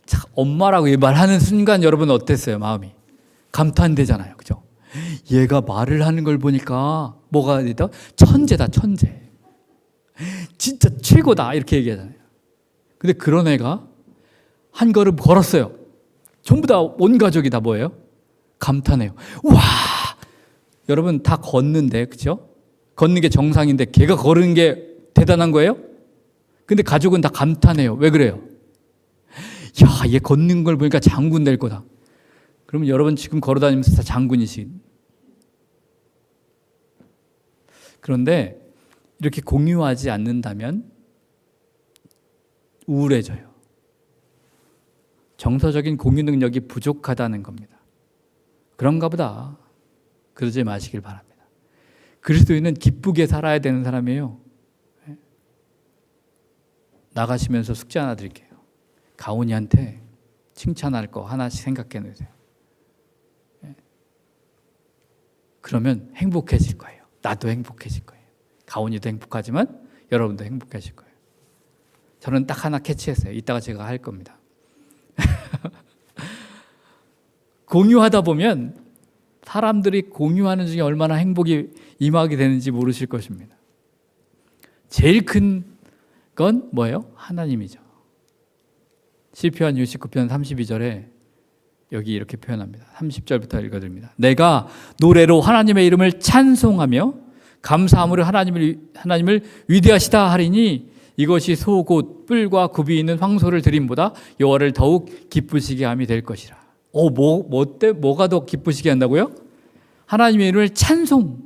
참, 엄마라고 말하는 순간 여러분 어땠어요? 마음이 감탄되잖아요. 그죠? 얘가 말을 하는 걸 보니까 뭐가 되다? 천재다, 천재. 진짜 최고다 이렇게 얘기하잖아요. 근데 그런 애가 한 걸음 걸었어요. 전부 다 온 가족이 다 뭐예요? 감탄해요. 와, 여러분 다 걷는데, 그죠? 걷는 게 정상인데 걔가 걸은 게 대단한 거예요? 근데 가족은 다 감탄해요. 왜 그래요? 야, 얘 걷는 걸 보니까 장군 될 거다. 그러면 여러분 지금 걸어다니면서 다 장군이신. 그런데 이렇게 공유하지 않는다면 우울해져요. 정서적인 공유 능력이 부족하다는 겁니다. 그런가 보다. 그러지 마시길 바랍니다. 그리스도인은 기쁘게 살아야 되는 사람이에요. 나가시면서 숙제 하나 드릴게요. 가온이한테 칭찬할 거 하나씩 생각해 놓으세요. 그러면 행복해질 거예요. 나도 행복해질 거예요. 가온이도 행복하지만 여러분도 행복해질 거예요. 저는 딱 하나 캐치했어요. 이따가 제가 할 겁니다. 공유하다 보면 사람들이 공유하는 중에 얼마나 행복이 임하게 되는지 모르실 것입니다. 제일 큰 건 뭐예요? 하나님이죠. 시편 69편 32절에 여기 이렇게 표현합니다. 30절부터 읽어드립니다. 내가 노래로 하나님의 이름을 찬송하며 감사함으로 하나님을 위대하시다 하리니 이것이 소 곧 뿔과 굽이 있는 황소를 드림보다 여호와를 더욱 기쁘시게 함이 될 것이라. 뭐가 더 기쁘시게 한다고요? 하나님의 이름을 찬송하는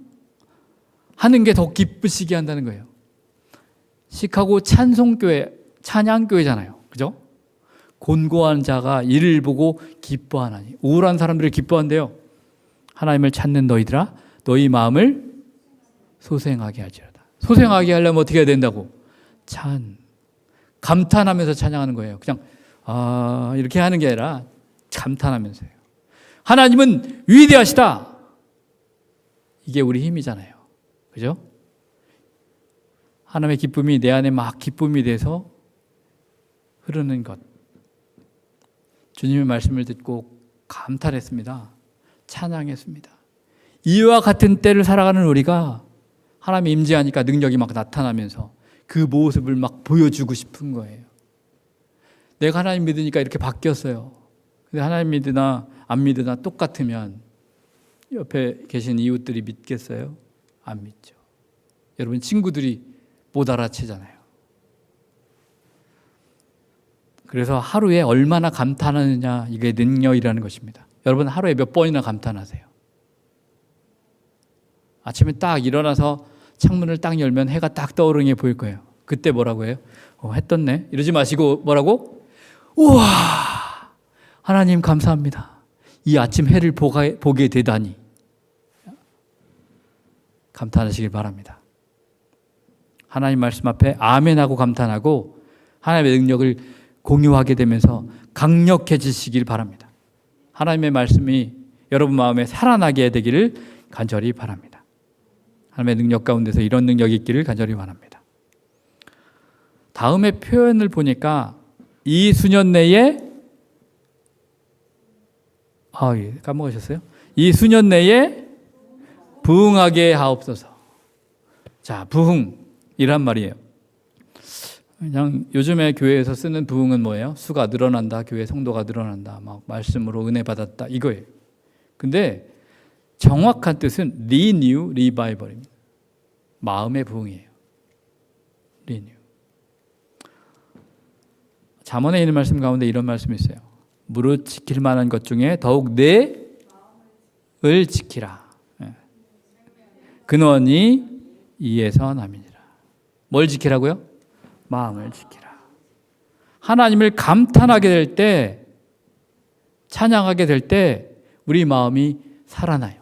게 더 기쁘시게 한다는 거예요. 시카고 찬송교회, 찬양교회잖아요. 그죠? 곤고한 자가 이를 보고 기뻐하나니. 우울한 사람들이 기뻐한대요. 하나님을 찾는 너희들아, 너희 마음을 소생하게 하지어다. 소생하게 하려면 어떻게 해야 된다고? 감탄하면서 찬양하는 거예요. 그냥 이렇게 하는 게 아니라 감탄하면서요. 하나님은 위대하시다. 이게 우리 힘이잖아요. 그죠? 하나님의 기쁨이 내 안에 막 기쁨이 돼서 흐르는 것. 주님의 말씀을 듣고 감탄했습니다. 찬양했습니다. 이와 같은 때를 살아가는 우리가 하나님이 임재하니까 능력이 막 나타나면서 그 모습을 막 보여주고 싶은 거예요. 내가 하나님 믿으니까 이렇게 바뀌었어요. 근데 하나님 믿으나 안 믿으나 똑같으면 옆에 계신 이웃들이 믿겠어요? 안 믿죠. 여러분 친구들이 못 알아채잖아요. 그래서 하루에 얼마나 감탄하느냐, 이게 능력이라는 것입니다. 여러분 하루에 몇 번이나 감탄하세요? 아침에 딱 일어나서 창문을 딱 열면 해가 딱 떠오르는 게 보일 거예요. 그때 뭐라고 해요? 해 떴네. 이러지 마시고 뭐라고? 우와, 하나님 감사합니다. 이 아침 해를 보게 되다니. 감탄하시길 바랍니다. 하나님 말씀 앞에 아멘하고 감탄하고 하나님의 능력을 공유하게 되면서 강력해지시길 바랍니다. 하나님의 말씀이 여러분 마음에 살아나게 되기를 간절히 바랍니다. 하나님의 능력 가운데서 이런 능력이 있기를 간절히 바랍니다. 다음에 표현을 보니까 이 수년 내에 까먹으셨어요? 이 수년 내에 부흥하게 하옵소서. 자, 부흥이란 말이에요. 그냥 요즘에 교회에서 쓰는 부흥은 뭐예요? 수가 늘어난다, 교회 성도가 늘어난다, 막 말씀으로 은혜 받았다, 이거예요. 근데 정확한 뜻은 renew, revival입니다. 마음의 부흥이에요. renew. 잠언에 있는 말씀 가운데 이런 말씀이 있어요. 무릇 지킬 만한 것 중에 더욱 내 을 지키라. 근원이 이에서 남이니라. 뭘 지키라고요? 마음을 지키라. 하나님을 감탄하게 될 때, 찬양하게 될 때 우리 마음이 살아나요.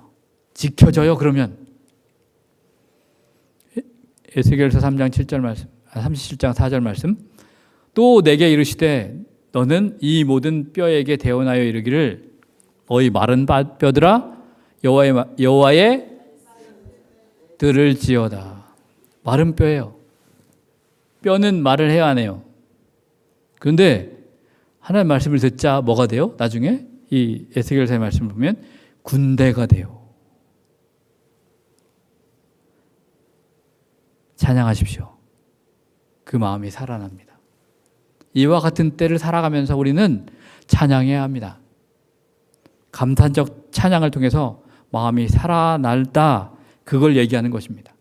지켜져요. 그러면 에스겔서 3장 7절 말씀, 37장 4절 말씀. 또 내게 이르시되 너는 이 모든 뼈에게 대언하여 이르기를 너희 마른 뼈들아 여호와의 들을지어다. 마른 뼈예요. 뼈는 말을 해야 하네요. 그런데 하나님의 말씀을 듣자 뭐가 돼요? 나중에 이 에스겔서의 말씀을 보면 군대가 돼요. 찬양하십시오. 그 마음이 살아납니다. 이와 같은 때를 살아가면서 우리는 찬양해야 합니다. 감탄적 찬양을 통해서 마음이 살아날다, 그걸 얘기하는 것입니다.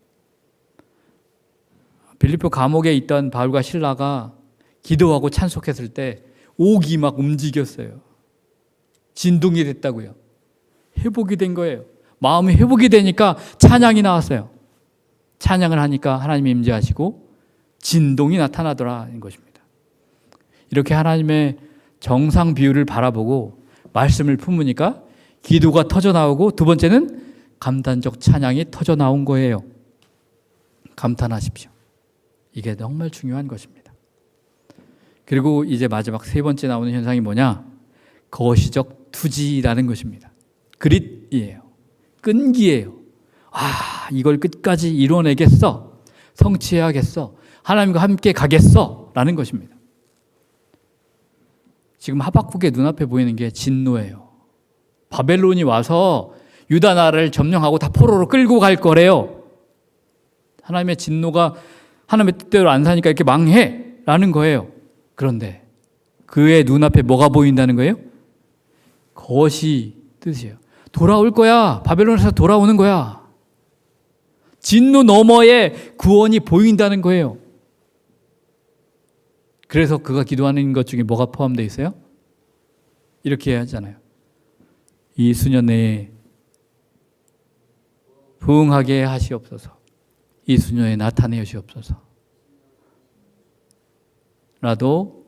빌립보 감옥에 있던 바울과 실라가 기도하고 찬송했을 때 옥이 막 움직였어요. 진동이 됐다고요. 회복이 된 거예요. 마음이 회복이 되니까 찬양이 나왔어요. 찬양을 하니까 하나님이 임재하시고 진동이 나타나더라는 것입니다. 이렇게 하나님의 정상 비율을 바라보고 말씀을 품으니까 기도가 터져나오고, 두 번째는 감탄적 찬양이 터져나온 거예요. 감탄하십시오. 이게 정말 중요한 것입니다. 그리고 이제 마지막 세 번째 나오는 현상이 뭐냐? 거시적 투지라는 것입니다. 그릿이에요. 끈기예요. 이걸 끝까지 이뤄내겠어. 성취해야겠어. 하나님과 함께 가겠어. 라는 것입니다. 지금 하박국의 눈앞에 보이는 게 진노예요. 바벨론이 와서 유다 나라를 점령하고 다 포로로 끌고 갈 거래요. 하나님의 진노가 하나님의 뜻대로 안 사니까 이렇게 망해 라는 거예요. 그런데 그의 눈앞에 뭐가 보인다는 거예요? 것이 뜻이에요. 돌아올 거야. 바벨론에서 돌아오는 거야. 진노 너머에 구원이 보인다는 거예요. 그래서 그가 기도하는 것 중에 뭐가 포함되어 있어요? 이렇게 하잖아요. 이 수년 내에 부흥하게 하시옵소서. 이 수년에 나타내시옵소서. 라도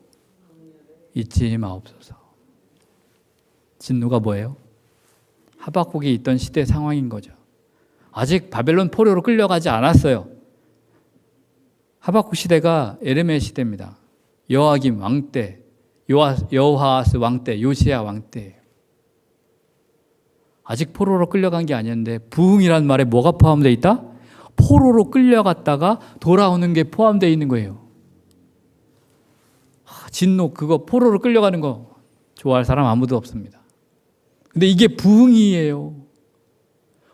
잊지 마옵소서. 진노가 뭐예요? 하박국이 있던 시대 상황인 거죠. 아직 바벨론 포로로 끌려가지 않았어요. 하박국 시대가 에르메 시대입니다. 여호아김 왕 때, 여호아스 왕 때, 요시야 왕 때. 아직 포로로 끌려간 게 아니었는데 부흥이라는 말에 뭐가 포함되어 있다? 포로로 끌려갔다가 돌아오는 게 포함되어 있는 거예요. 진노, 그거 포로로 끌려가는 거 좋아할 사람 아무도 없습니다. 근데 이게 부흥이에요.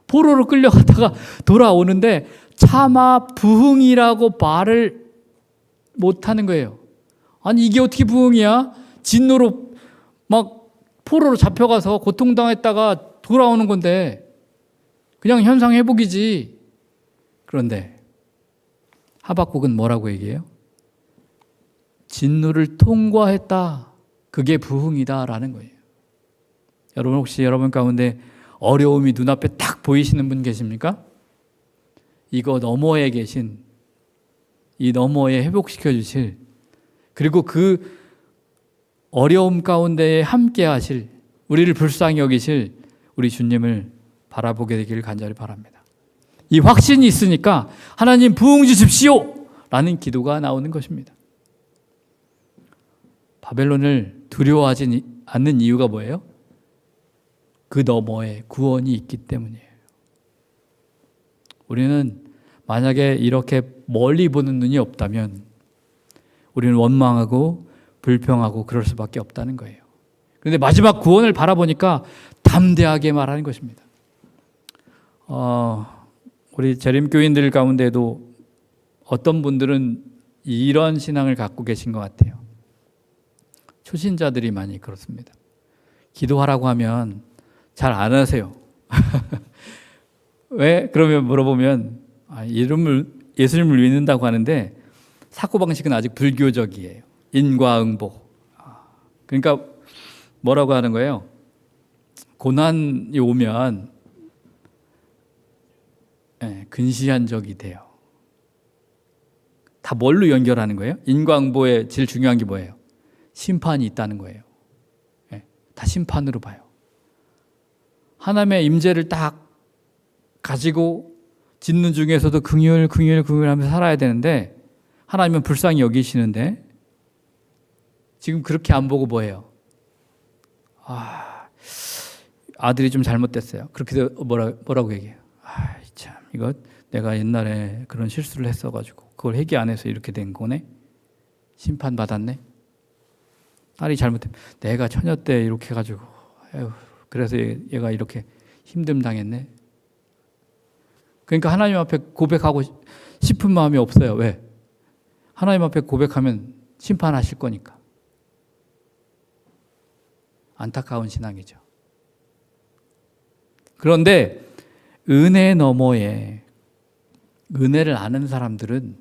포로로 끌려갔다가 돌아오는데 차마 부흥이라고 말을 못하는 거예요. 아니 이게 어떻게 부흥이야? 진노로 막 포로로 잡혀가서 고통당했다가 돌아오는 건데 그냥 현상 회복이지. 그런데 하박국은 뭐라고 얘기해요? 진노를 통과했다. 그게 부흥이다라는 거예요. 여러분 혹시 여러분 가운데 어려움이 눈앞에 딱 보이시는 분 계십니까? 이거 너머에 계신, 이 너머에 회복시켜 주실, 그리고 그 어려움 가운데 함께 하실, 우리를 불쌍히 여기실 우리 주님을 바라보게 되기를 간절히 바랍니다. 이 확신이 있으니까 하나님 부흥 주십시오 라는 기도가 나오는 것입니다. 바벨론을 두려워하지 않는 이유가 뭐예요? 그 너머에 구원이 있기 때문이에요. 우리는 만약에 이렇게 멀리 보는 눈이 없다면 우리는 원망하고 불평하고 그럴 수밖에 없다는 거예요. 그런데 마지막 구원을 바라보니까 담대하게 말하는 것입니다. 우리 재림교인들 가운데도 어떤 분들은 이런 신앙을 갖고 계신 것 같아요. 초신자들이 많이 그렇습니다. 기도하라고 하면 잘 안 하세요. 왜? 그러면 물어보면 예수님을 믿는다고 하는데 사고방식은 아직 불교적이에요. 인과응보. 그러니까 뭐라고 하는 거예요? 고난이 오면 근시안적이 돼요. 다 뭘로 연결하는 거예요? 인과응보의 제일 중요한 게 뭐예요? 심판이 있다는 거예요. 다 심판으로 봐요. 하나님의 임재를 딱 가지고 짓는 중에서도 긍휼 하면서 살아야 되는데 하나님은 불쌍히 여기시는데 지금 그렇게 안 보고 뭐예요? 아들이 좀 잘못됐어요. 그렇게 뭐라고 얘기해요? 참 이거 내가 옛날에 그런 실수를 했어가지고 그걸 회개 안 해서 이렇게 된 거네. 심판받았네. 딸이 잘못했. 내가 처녀 때 이렇게 해가지고 그래서 얘가 이렇게 힘듦 당했네. 그러니까 하나님 앞에 고백하고 싶은 마음이 없어요. 왜? 하나님 앞에 고백하면 심판하실 거니까. 안타까운 신앙이죠. 그런데 은혜 너머에, 은혜를 아는 사람들은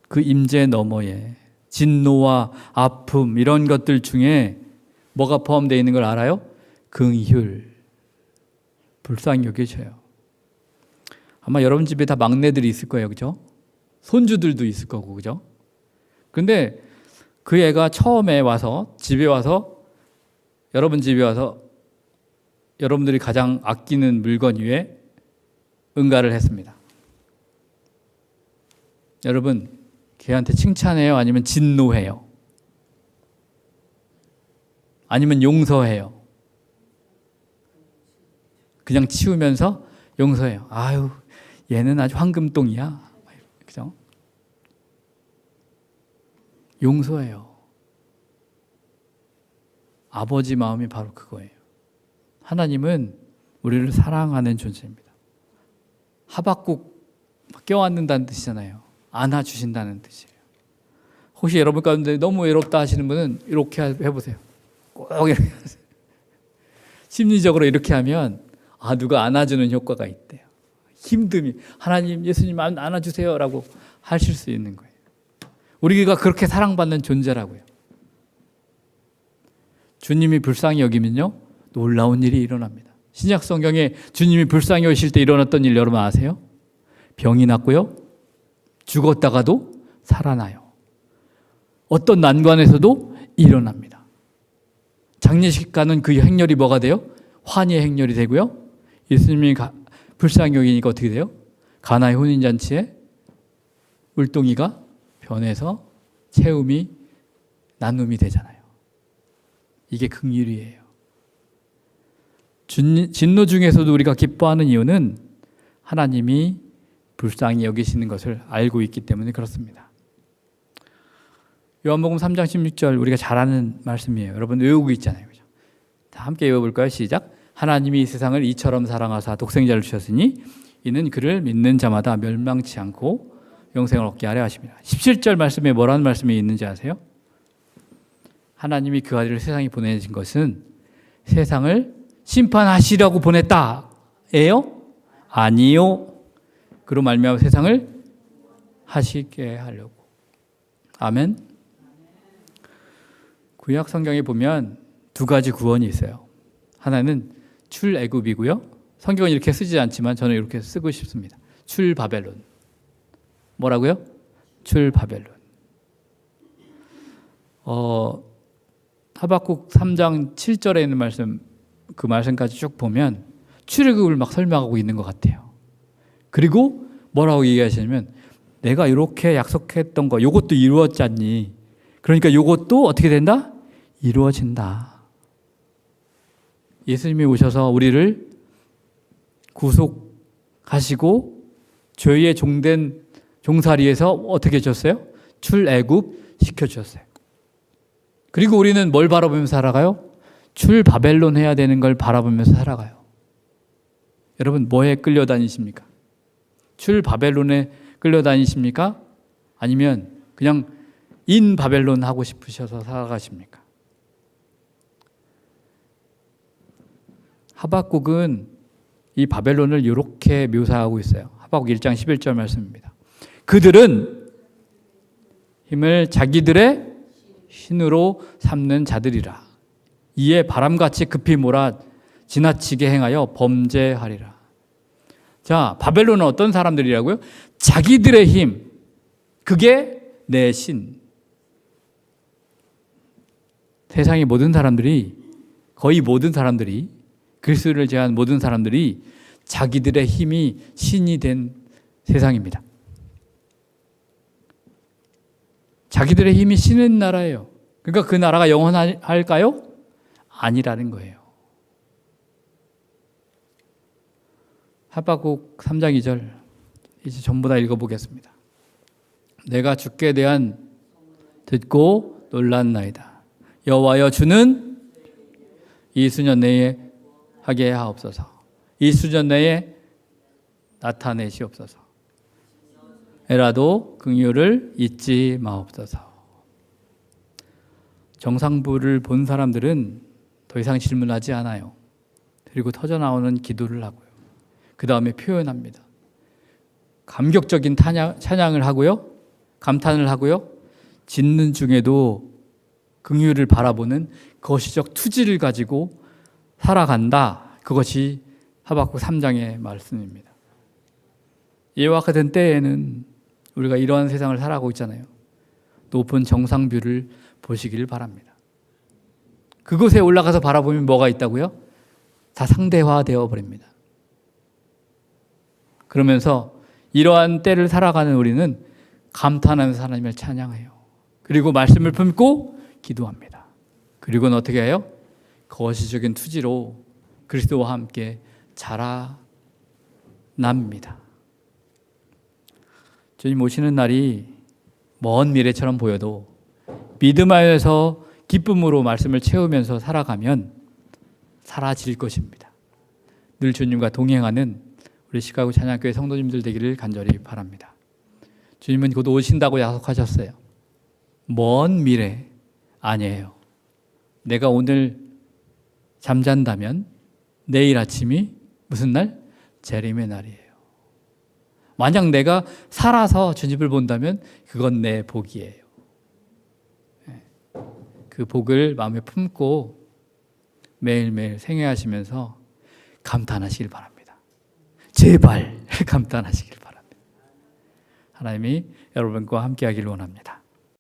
그 임재 너머에 진노와 아픔 이런 것들 중에 뭐가 포함되어 있는 걸 알아요? 긍휼, 불쌍히 여기셔요. 아마 여러분 집에 다 막내들이 있을 거예요. 그죠? 손주들도 있을 거고. 그죠? 근데 그 애가 처음에 와서 집에 와서 여러분 집에 와서 여러분들이 가장 아끼는 물건 위에 응가를 했습니다. 여러분 걔한테 칭찬해요? 아니면 진노해요? 아니면 용서해요? 그냥 치우면서 용서해요. 아유, 얘는 아주 황금똥이야. 그죠? 용서해요. 아버지 마음이 바로 그거예요. 하나님은 우리를 사랑하는 존재입니다. 하박국 껴안는다는 뜻이잖아요. 안아주신다는 뜻이에요. 혹시 여러분 가운데 너무 외롭다 하시는 분은 이렇게 해보세요. 꼭 이렇게 하세요. 심리적으로 이렇게 하면 누가 안아주는 효과가 있대요. 힘듦이 하나님, 예수님 안아주세요 라고 하실 수 있는 거예요. 우리가 그렇게 사랑받는 존재라고요. 주님이 불쌍히 여기면요 놀라운 일이 일어납니다. 신약 성경에 주님이 불쌍히 여기실 때 일어났던 일 여러분 아세요? 병이 났고요, 죽었다가도 살아나요. 어떤 난관에서도 일어납니다. 장례식 가는 그 행렬이 뭐가 돼요? 환희의 행렬이 되고요, 예수님이 불쌍히 여기니까 어떻게 돼요? 가나의 혼인잔치에 물동이가 변해서 채움이 나눔이 되잖아요. 이게 긍휼이에요. 진노 중에서도 우리가 기뻐하는 이유는 하나님이 불쌍히 여기시는 것을 알고 있기 때문에 그렇습니다. 요한복음 3장 16절 우리가 잘 아는 말씀이에요. 여러분 외우고 있잖아요. 그죠? 다 함께 외워볼까요? 시작. 하나님이 세상을 이처럼 사랑하사 독생자를 주셨으니 이는 그를 믿는 자마다 멸망치 않고 영생을 얻게 하려 하십니다. 17절 말씀에 뭐라는 말씀이 있는지 아세요? 하나님이 그 아들을 세상에 보내신 것은 세상을 심판하시려고 보냈다예요? 아니요. 그로 말미암아 세상을 하시게 하려고. 아멘. 구약 성경에 보면 두 가지 구원이 있어요. 하나는 출애굽이고요. 성경은 이렇게 쓰지 않지만 저는 이렇게 쓰고 싶습니다. 출바벨론. 뭐라고요? 출바벨론. 하박국 3장 7절에 있는 말씀, 그 말씀까지 쭉 보면 출애굽을 막 설명하고 있는 것 같아요. 그리고 뭐라고 얘기하시냐면 내가 이렇게 약속했던 거 이것도 이루어졌니? 그러니까 이것도 어떻게 된다? 이루어진다. 예수님이 오셔서 우리를 구속하시고 죄의 종된 종살이에서 어떻게 해줬어요? 출애굽 시켜주셨어요. 그리고 우리는 뭘 바라보면서 살아가요? 출바벨론 해야 되는 걸 바라보면서 살아가요. 여러분 뭐에 끌려다니십니까? 출바벨론에 끌려다니십니까? 아니면 그냥 인바벨론 하고 싶으셔서 살아가십니까? 하박국은 이 바벨론을 이렇게 묘사하고 있어요. 하박국 1장 11절 말씀입니다. 그들은 힘을 자기들의 신으로 삼는 자들이라. 이에 바람같이 급히 몰아 지나치게 행하여 범죄하리라. 자, 바벨론은 어떤 사람들이라고요? 자기들의 힘, 그게 내 신. 세상의 모든 사람들이, 거의 모든 사람들이, 그리스도를 제한 모든 사람들이 자기들의 힘이 신이 된 세상입니다. 자기들의 힘이 신인 나라예요. 그러니까 그 나라가 영원할까요? 아니라는 거예요. 하박국 3장 2절 이제 전부 다 읽어보겠습니다. 내가 주께 대한 듣고 놀랐나이다. 여호와여 주는 이 수년 내에 하게 하옵소서. 이 수년 내에 나타내시옵소서. 에라도 긍휼을 잊지 마옵소서. 정상부를 본 사람들은 더 이상 질문하지 않아요. 그리고 터져나오는 기도를 하고요. 그 다음에 표현합니다. 감격적인 찬양을 하고요. 감탄을 하고요. 짓는 중에도 긍휼을 바라보는 거시적 투지를 가지고 살아간다. 그것이 하박국 3장의 말씀입니다. 이와 같은 때에는 우리가 이러한 세상을 살아가고 있잖아요. 높은 정상뷰를 보시기를 바랍니다. 그곳에 올라가서 바라보면 뭐가 있다고요? 다 상대화되어 버립니다. 그러면서 이러한 때를 살아가는 우리는 감탄하는 하나님을 찬양해요. 그리고 말씀을 품고 기도합니다. 그리고는 어떻게 해요? 거시적인 투지로 그리스도와 함께 자라납니다. 주님 오시는 날이 먼 미래처럼 보여도 믿음 안에서 기쁨으로 말씀을 채우면서 살아가면 사라질 것입니다. 늘 주님과 동행하는 우리 시카고 찬양교회 성도님들 되기를 간절히 바랍니다. 주님은 곧 오신다고 약속하셨어요. 먼 미래 아니에요. 내가 오늘 잠잔다면 내일 아침이 무슨 날? 재림의 날이에요. 만약 내가 살아서 주님을 본다면 그건 내 복이에요. 그 복을 마음에 품고 매일매일 생애하시면서 감탄하시길 바랍니다. 제발 감탄하시길 바랍니다. 하나님이 여러분과 함께하기를 원합니다.